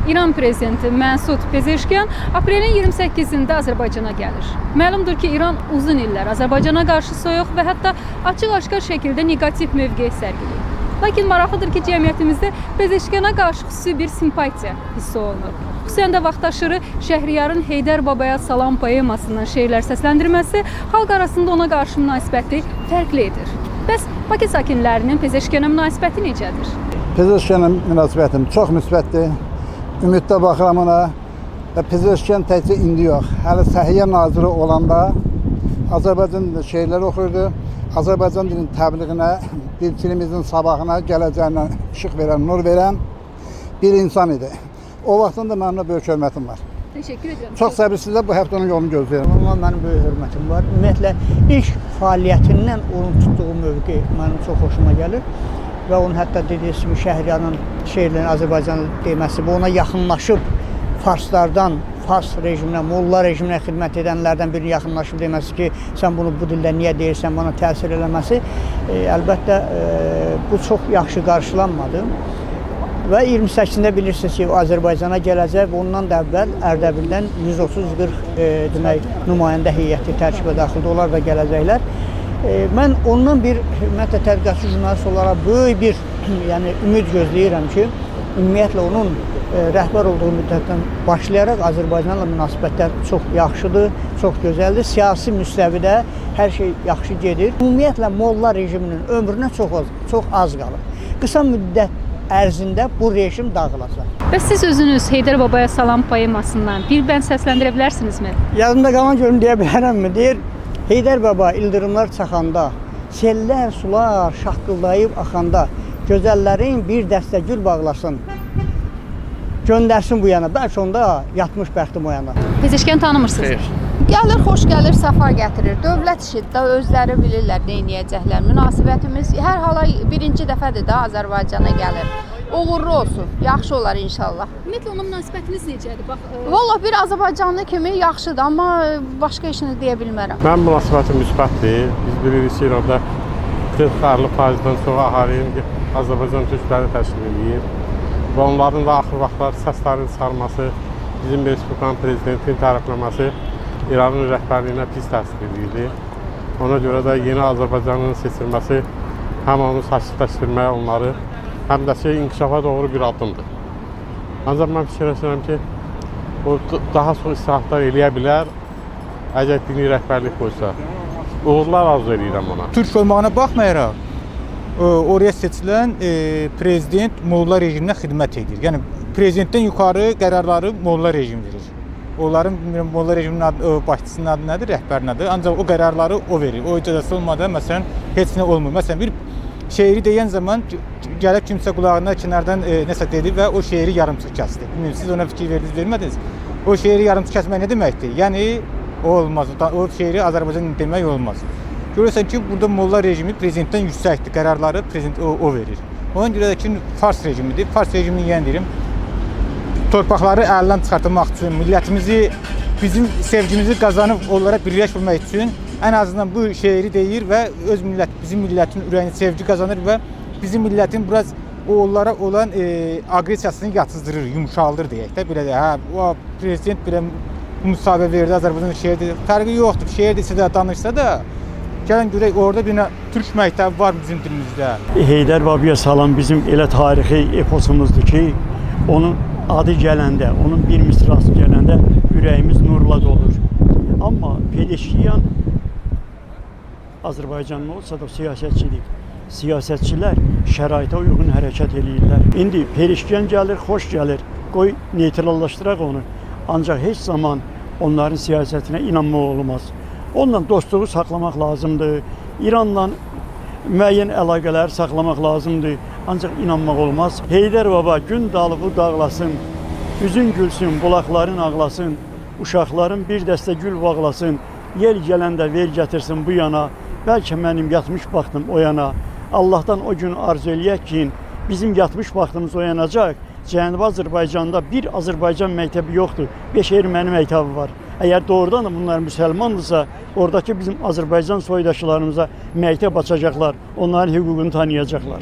İran prezidenti Məsud Pezeşkiyan aprelin 28-də Azərbaycana gəlir. Məlumdur ki, İran uzun illər Azərbaycana qarşı soyuq və hətta açıq-aşkar şəkildə neqativ mövqe sərgiləyir. Lakin maraqlıdır ki, cəmiyyətimizdə Pezeşkiyana qarşı xüsusi bir simpatiya hiss olunur. Xüsusən də vaxtaşırı Şəhriyarın Heydər Babaya Salam poemasından şeirlər səsləndirməsi xalq arasında ona qarşı münasibəti fərqli edir. Bəs Bakı sakinlərinin Pezeşkiyana münasibəti necədir? Pezeşkiyana münasibətim çox müsbətdir. Ümidlə baxıram ona və Pezeşkiyan təkcə indi yox. Hələ Səhiyyə naziri olanda Azərbaycan dilində şeirlər oxuyurdu. Azərbaycan dilinin təbliğinə, dilçilimizin sabahına, gələcəyinə işıq verən, nur verən bir insan idi. O vaxtdan da mənimlə böyük hörmətim var. Təşəkkür edirəm. Çox səbirsizlə bu həftə onun yolunu gözləyirəm. Amma mənim böyük hörmətim var. Ümumiyyətlə, ilk fəaliyyətindən onun tutduğu mövqe mənim çox xoşuma gəlir. Və onun hətta dediyiniz kimi Şəhriyarın şeirlərini Azərbaycanlı deməsi, bu ona yaxınlaşıb farslardan, fars rejiminə, molla rejiminə xidmət edənlərdən birini yaxınlaşıb deməsi ki, sən bunu bu dildə niyə deyirsən, bana təsir eləməsi, əlbəttə bu çox yaxşı qarşılanmadı. Və 28-də bilirsiniz ki, Azərbaycana gələcək və ondan da əvvəl Ərdəbildən 130-140 demək, nümayəndə heyəti tərkibə daxildə, onlar da gələcəklər. Mən ondan bir ümumiyyətlə tədqiqatçı jurnalist olaraq böyük bir ümid gözləyirəm ki, ümumiyyətlə onun rəhbər olduğu müddətdən başlayaraq Azərbaycanla münasibətlər çox yaxşıdır, çox gözəldir. Siyasi müstəvidə hər şey yaxşı gedir. Ümumiyyətlə molla rejiminin ömrünə çox az qalır. Qısa müddət ərzində bu rejim dağılacaq. Bəs siz özünüz Heydər Babaya Salam poemasından bir bənd səsləndirə bilərsinizmi? Yadımda qalan görüm deyə bilərəmmi? Deyir, Heydər Baba ildırımlar çaxanda, sellər, sular şaqqıldayıb axanda, gözəllərin bir dəstə gül bağlasın, göndərsin bu yana, bəlkə onda yatmış bəxtim o yana. Pezeşkiyanı tanımırsınız? Xeyr. Gəlir, xoş gəlir, səfa gətirir. Dövlət işidir də, özləri bilirlər nə edəcəklər. Münasibətimiz hər hala birinci dəfədir də Azərbaycana gəlir. Uğurlu olsun, yaxşı olar inşallah. Ümumiyyətlə ona münasibətiniz necədir? Bax, Vallahi bir Azərbaycanlı kimi yaxşıdır, amma başqa işini deyə bilmərəm. Mənim münasibətim müsbətdir. Biz bilirik ki, İranda 40-50%-dən çox əhalinin Azərbaycan türkləri təşkil edir. Və onların da axır vaxtlar səslərin çıxarması, bizim Respublikanın prezidentinin tərəfləməsi İranın rəhbərliyinə pis təsir edirdi. Ona görə də yeni Azərbaycanın seçilməsi həm onu sakitləşdirməyə onları, həm də ki, inkişafa doğru bir addımdır. Ancaq mən fikirləşirəm ki, o daha çox islahatlar eləyə bilər, əgər dini rəhbərlik qoysa. Uğurlar arzu edirəm ona. Türk olmağına baxmayaraq, oraya seçilən prezident molla rejiminə xidmət edir. Yəni, prezidentdən yuxarı qərarları molla rejim verir. Onların molla rejiminin başçısının adı nədir, rəhbərin adı. Ancaq o qərarları o verir. O icazəsi olmadan, məsələn, heç nə olmur. Məsələn, bir şeiri deyən zaman gəlib kimsə qulağına kənardan nəsə dedi və o şeiri yarımçıq kəsdi. Bilmiyorum, siz ona fikir verdiniz, vermədiniz. O şeiri yarımçıq kəsmək nə deməkdir? Yəni, o olmaz. O şeiri Azərbaycan demək olmaz. Görürsən ki, burada molla rejimi prezidentdən yüksəkdir. Qərarları prezident o verir. Ona görə də ki, fars rejimidir. Fars rejimini yəni deyirəm, torpaqları əldən çıxartmaq üçün, millətimizi, bizim sevgimizi qazanıb onlara birləşdirmək üçün ən azından bu şeiri deyir və öz bizim millətin ürəyini sevgi qazanır və bizim millətin biraz onlara olan aqressiyasını yatızdırır, yumşaldır deyək də. Belə də, o prezident belə müsahibə verdi Azərbaycan şeirdir. Fərqi yoxdur, şeir desə də, danışsa da, gəlin görək, orada bir türk məktəbi var bizim dilimizdə. Heydər Babaya Salam bizim elə tarixi eposumuzdur ki, onun adı gələndə, onun bir misrası gələndə ürəyimiz nurla dolur. Amma Pezeşkiyan Azərbaycanlı olsa da siyasətçidir. Siyasətçilər şəraitə uyğun hərəkət edirlər. İndi Pezeşkiyan gəlir, xoş gəlir. Qoy neytrallaşdıraq onu. Ancaq heç zaman onların siyasətinə inanmaq olmaz. Onunla dostluğu saxlamaq lazımdır. İranla müəyyən əlaqələri saxlamaq lazımdır. Ancaq inanmaq olmaz. Heydər Baba gün dalığı dağlasın, üzün gülsün, bulaqların ağlasın, uşaqların bir dəstə gül bağlasın, yer gələndə ver gətirsin bu yana, bəlkə mənim yatmış baxtım o yana. Allahdan o gün arzu eləyək ki, bizim yatmış baxtımız oyanacaq. Cənubi Azərbaycanda bir Azərbaycan məktəbi yoxdur, 5 erməni məktəbi var. Əgər doğrudan da bunlar müsəlmandırsa, oradakı bizim Azərbaycan soydaşlarımıza məktəb açacaqlar, onların hüququnu tanıyacaqlar.